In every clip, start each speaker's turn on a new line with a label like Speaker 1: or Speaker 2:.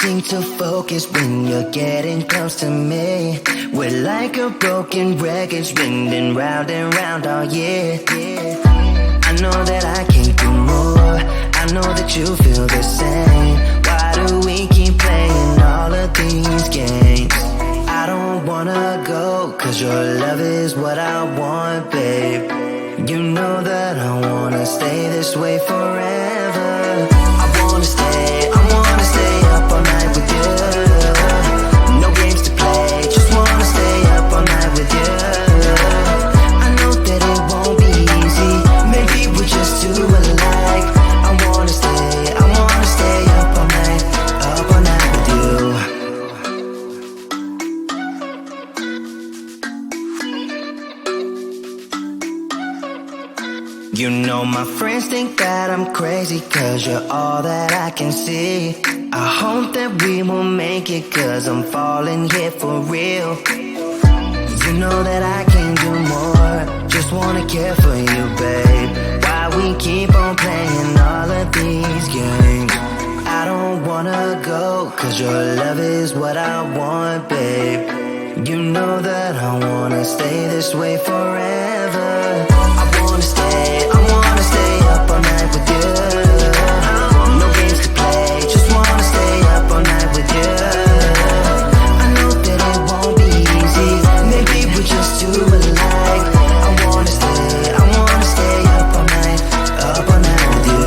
Speaker 1: seem to focus when you're getting close to me. We're like a broken record spinning round and round all year. I know that I can't do more, I know that you feel the same. Why do we keep playing all of these games? I don't wanna go, cause your love is what I want, babe. You know that I wanna stay this way forever. I wanna stay up all night with you. No games to play, just wanna stay up all night with you. I know that it won't be easy, maybe we're just too alike. I wanna stay up all night with you. You know my friends think that I'm crazy, cause you're all that I can see. I hope that we will make it, cause I'm falling here for real. You know that I can't do more, just wanna care for you, babe. Why we keep on playing all of these games? I don't wanna go, cause your love is what I want, babe. You know that I wanna stay this way forever. I wanna stay up all night with you. No games to play, just wanna stay up all night with you. I know that it won't be easy, maybe we're just too alike. I wanna stay up all night with you.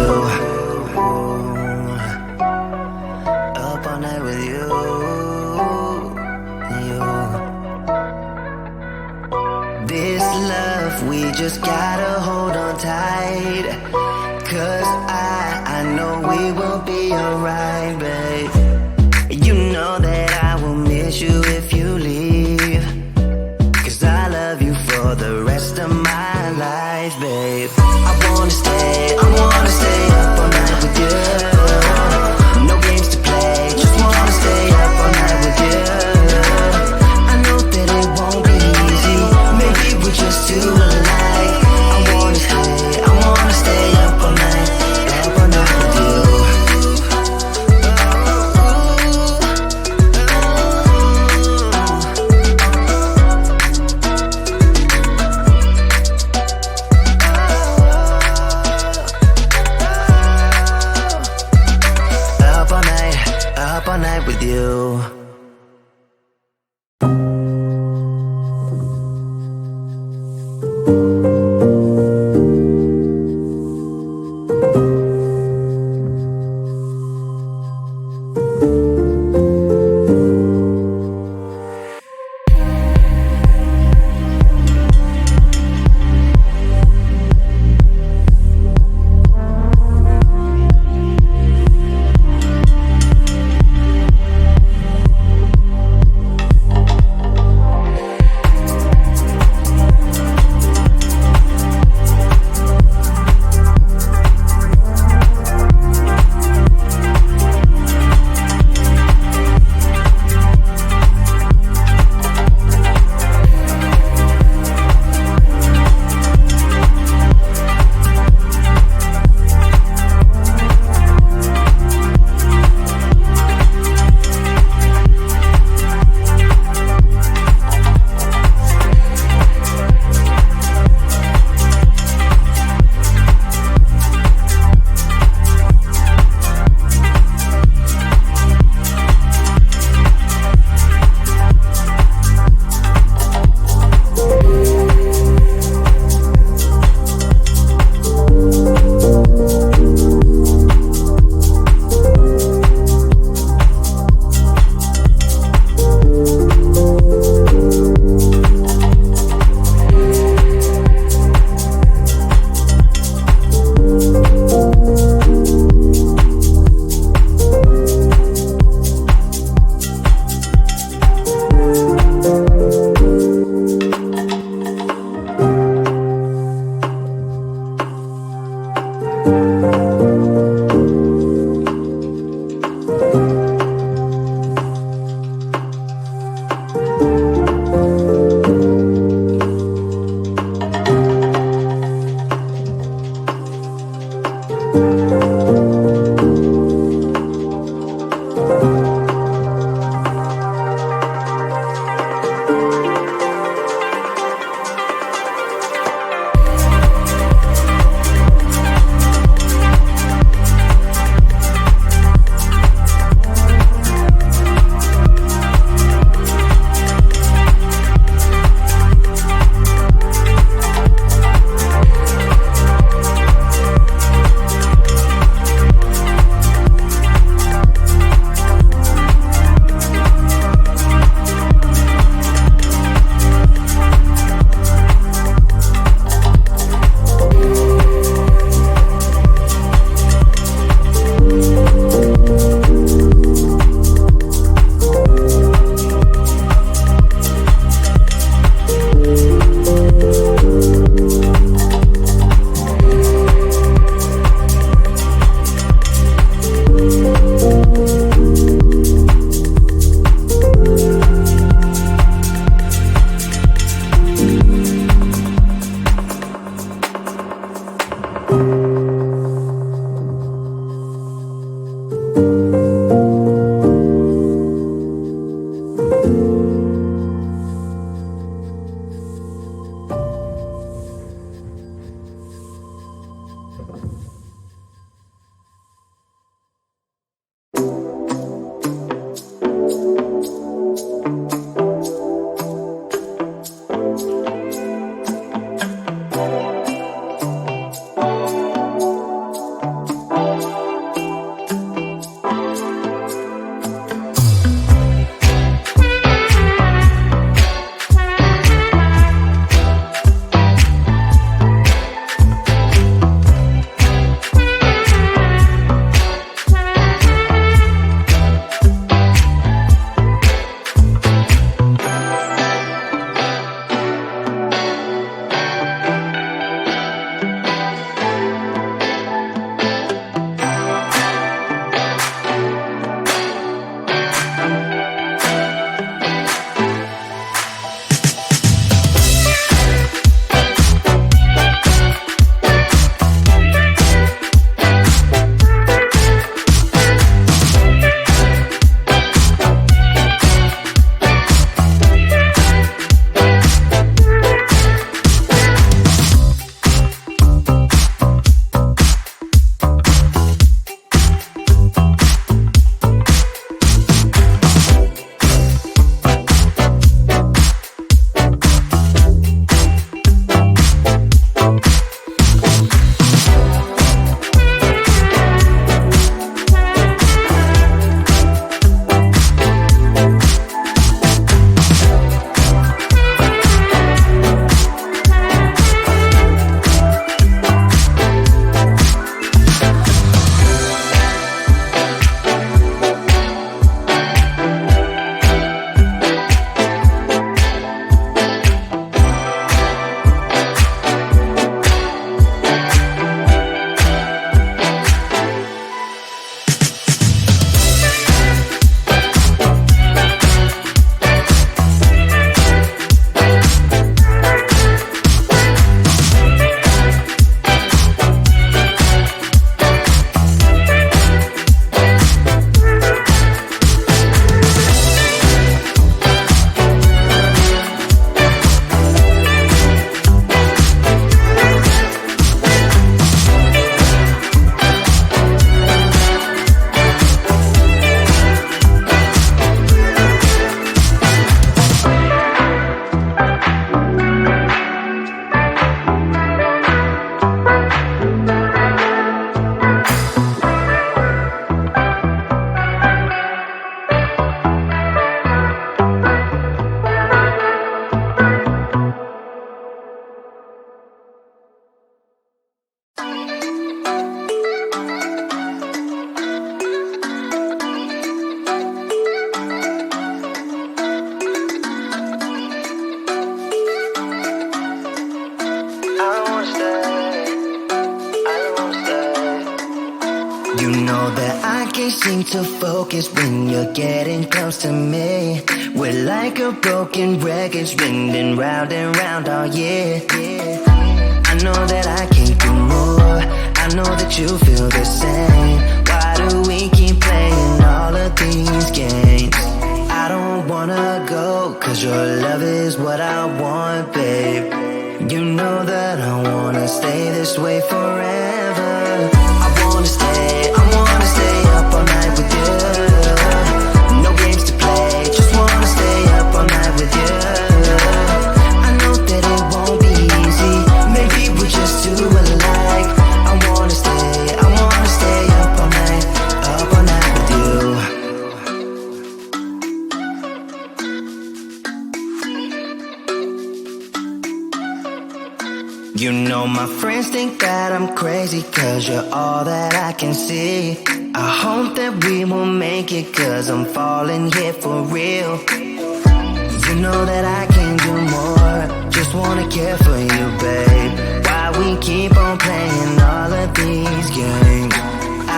Speaker 1: Up all night with you. This love, we just gotta hold on tight, cause I know we will be alright, babe. You know that I will miss you if you leave, cause I love you for the rest of my life, babe. I wanna stay up all night with you. No games to play, just wanna stay up all night with you. I know that it won't be easy, maybe we're just too alike. I wanna stay up all night with you. can't seem to focus when you're getting close to me. We're like a broken record spinning round and round all year. I know that I can't do more, I know that you feel the same. Why do we keep playing all of these games? I don't wanna go, cause your love is what I want, babe. You know that I wanna stay this way forever. I wanna stay up all night with you. No games to play, just wanna stay up all night with you. I know that it won't be easy, maybe we're just too alike. I wanna stay up all night with you. You know my friends think that I'm crazy, cause you're all that I can see. I hope that we will make it, cause I'm falling here for real. You know that I can't do more, just wanna care for you, babe. Why we keep on playing all of these games?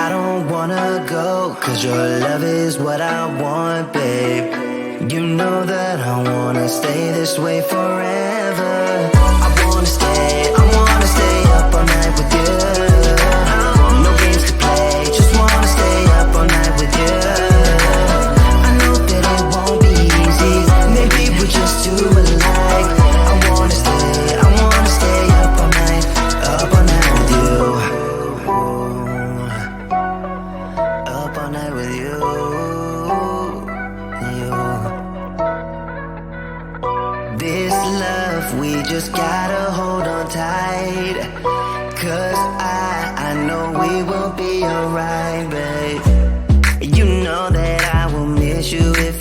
Speaker 1: I don't wanna go, cause your love is what I want, babe. You know that I wanna stay this way forever. I wanna stay up all night with you. No games to play, just wanna stay up all night with you. I know that it won't be easy, maybe we're just too alike. I wanna stay up all night with you. Up all night with you. This love, we just gotta hold on tight, cause I know we will be alright, babe. You know that I will miss you if